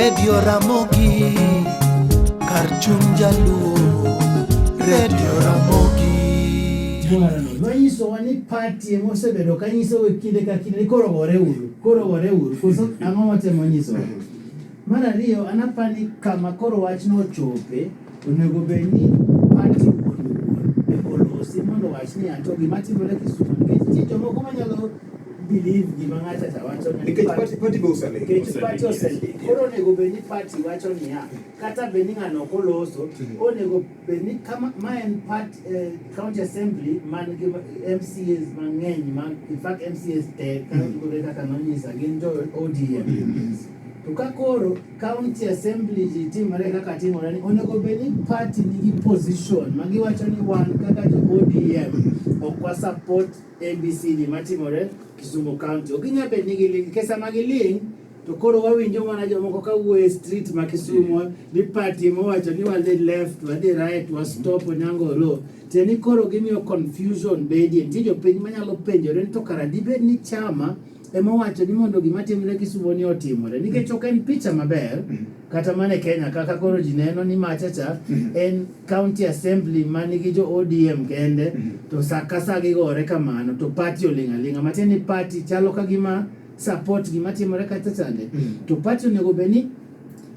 Radio Ramogi Karchum Jaluo Radio Ramogi Manyiso wani party emosebedo kanyiso kinde ka kinde korogore uru koso ang'o matemo nyiso. Mar ariyo anapani kama koro wach no chope onego bedni party olosi mondo wach ni anto gima timore Kisumu nikech jomoko manyalo believe gima ng'ata ta wacho nikech party be usale nikech party oseli koro onego bedni party wacho niya kata bedni ng'ano koloso onego bedni kama ma en part county assembly man gi MCAs mang'eny in fact MCAs te kaka nonyisa gin jo ODM to ka koro county assembly timore kaka timore ni onego bedni party nigi position magiwacho ni wan kaka jo ODM okwa support ABCD matimore Kisumu County. Oginya bedni giling kesa magiling to koro wawinjo mana jomoko kawuoye street ma Kisumu ni party mowacho ni wadhi left wadhi right wa stop Onyango Road teni koro gimiyo confusion bedie nitie jopiny manyalo penjore to kara dibed ni chama ema wacho ni mondo gima timore Kisumu ni otimore nikech ok en picha maber kata mane Kenya kaka koro ji neno ni machacha en county assembly manigi jo ODM kende to sakasa gigore kamano to party olingalinga mateni party chalo ka gima support gima timore kata chande to party onego bedni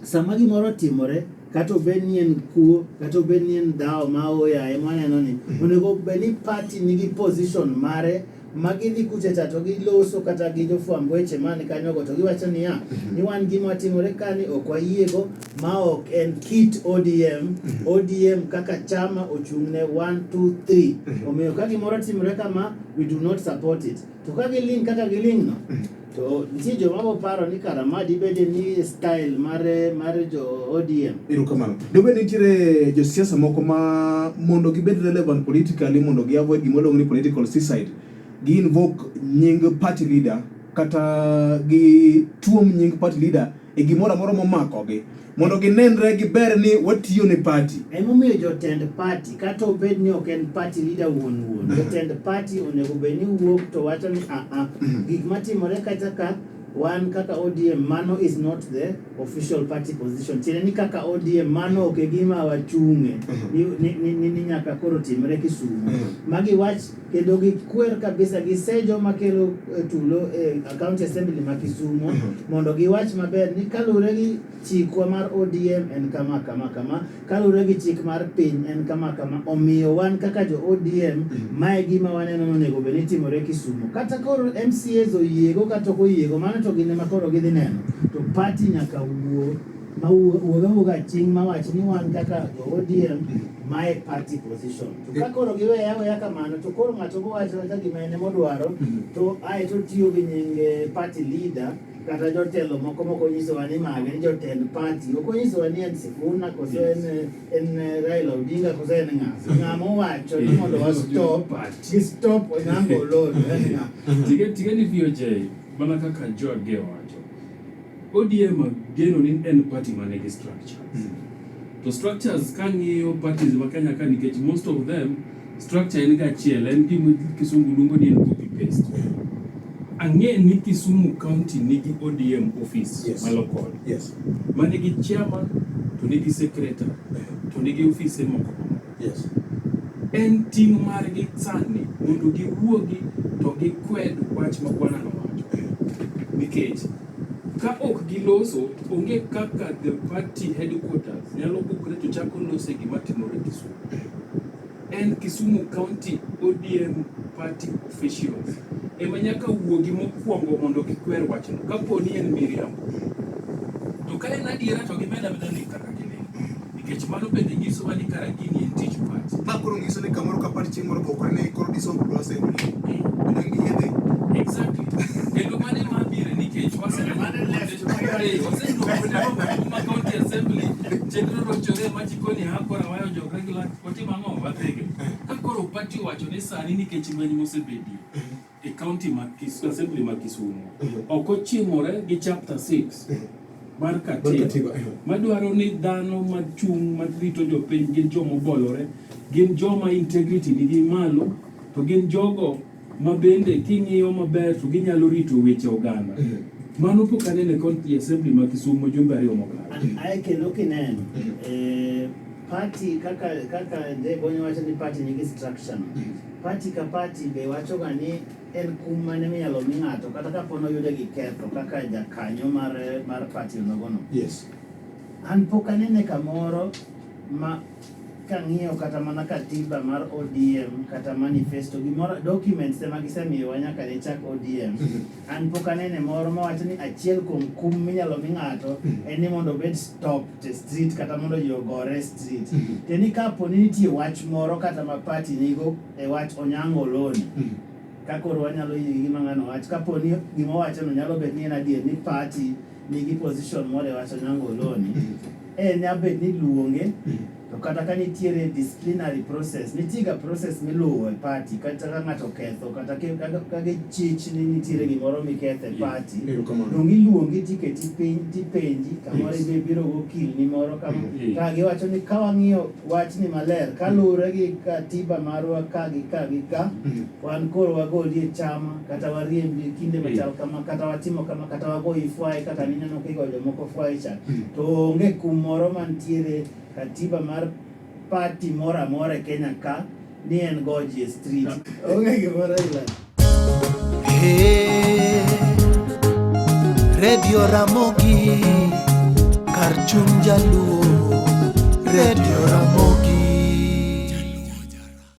sama gimoro timore kata obedni en kuo kata obedni en dhao ma oyaye maneno ni onego bedni party nigi position mare magidhi kucha to giloso kata gi jofwamb weche mani kanyogo to giwacho niya ni wan gima timore kani ok wayiego ma ok en kit ODM kaka chama ochung'ne 1 2 3 omiyo ka gimoro timore kama we do not support it to ka giling kaka giling no to nitie joma boparo ni karamadi bede ni style mare jo ODM iru kamano dobe nitiere jo siasa moko ma mondo gibed relevant politically mondo gi avoid gimoro ni political suicide gi invoke nying party leader kata gi tuom nying party leader e gimoro amoro momako gi mondo ginenre giber ni watiyo ne party emomiyo jotend party kata obed ni ok en party leader wuon jotend party onego bed ni wuok to wacho ni gik matimore kata ka wan kaka ODM mano is not the official party position tiene ni kaka ODM mano ok gima wachung'e ni nyaka koro timre Kisumu magi wach kendo gikwer kabisa gisejo makelo tulo county assembly ma Kisumu mondo giwach maber ni kalure gi chikwa mar ODM en kama kalure gi chik mar piny en kama omiyo wan kaka jo ODM mae gima waneno onego bed ni timore Kisumu kata koro MCAs oyiego kata ok oyiego mano to gine makoro gidhi neno to party nyaka wuoga ching mawach ni wan kaka jo ODM my party position to ka koro giweya kamano to koro ng'ato bowacho kata gima ene modwaro to ae to tiyo gi nying party leader kata jotelo moko nyisowa ni mage ni jotend party ok onyisowa ni en Sifuna koso en Raila Odinga koso en ng'ama owacho ni mondo wa stop Onyango Road tige ni VOJ mana kaka Joe Ageo wacho ODM geno ni en party manigi structures to structures kang'iyo parties ma Kenya ka nikech most of them structure en gachiel en gima kisungu luongo ni copy paste ang'e ni Kisumu County nigi ODM office local manigi chairman to nigi secretary to nigi office moko en ting' margi sani mondo giwuogi to gikwed wach ma bwana nowacho nikech ka ok giloso onge kaka the party headquarters nyalo bukre to chako lose gima timore Kisumu en Kisumu County ODM party officials ema nyaka wuogi mokwongo mondo gikwer wachno kapo ni en miriambo to ka en adiera to gimeda ni kaka gini nikech mano bende nyiso ni kara gini en tich party ma koro nyiso ni kamoro ka party chieng' moro bokore ne koro dissolve assembly bende giyedhe exactly kendo mane mabire nikech county assembly chenro rochore machikoni hakora wayo jo regular koti mang'o wathege ka koro party wacho ni sani nikech lweny mosebedi e county ma assembly ma Kisumu ok ochimore gi chapter 6 mar katiba madwaro ni dhano machung' marito jopiny gin joma obolore gin joma integrity nigi malo to gin jogo ma bende king'iyo maber to ginyalo rito weche oganda Mano pok anene county assembly ma Kisumo jumbe ariyo mokalo. Ae kendo kineno party kaka de gonyo wacho ni party nigi structure no. Party ka party be wacho ga ni en kum mane minyalo mi ng'ato kata ka pono yude gi ketho kaka jakanyo mar party onogono. Yes. An pok anene kamoro ma kang'iyo kata mana katiba mar ODM kata manifesto gimoro documents ema gisemiyowa nyaka ne chak ODM. An pok anene moro mawacho ni achiel kuom kum minyalo mi ng'ato en ni mondo obed stopped e street kata mondo ji ogore e street. Teni kapo ni nitie wach moro kata ma party nigo e wach Onyango Oloni, kakoro wanyalo yie gi gima ng'ano wach kapo ni gima wachono nyalo bet ni en adier ni party nigi position moro e wach Onyango Oloni, nyabet ni luonge. To kata ka nitiere disciplinary process, nitiega process miluwo e party kata ka ng'ato ketho kata ka chich ni nitiere gimoro miketho e party, dong iluongi tiketi piny tipenji kamoro ibe biro gokilni moro ka giwacho ni ka wang'iyo wachni maler kaluwore gi katiba marwa ka gi ka wan koro wagoli e chama kata wariembi kinde machal kama kata watimo kama kata wagoyi fwai kata nineno kigo jomoko fwai cha, to onge kum moro mantiere katiba mar party mora amora e Kenya ka ni en goji e street. Onge gimoro ila. Radio Ramogi kar chuny jaluo, Radio Ramogi.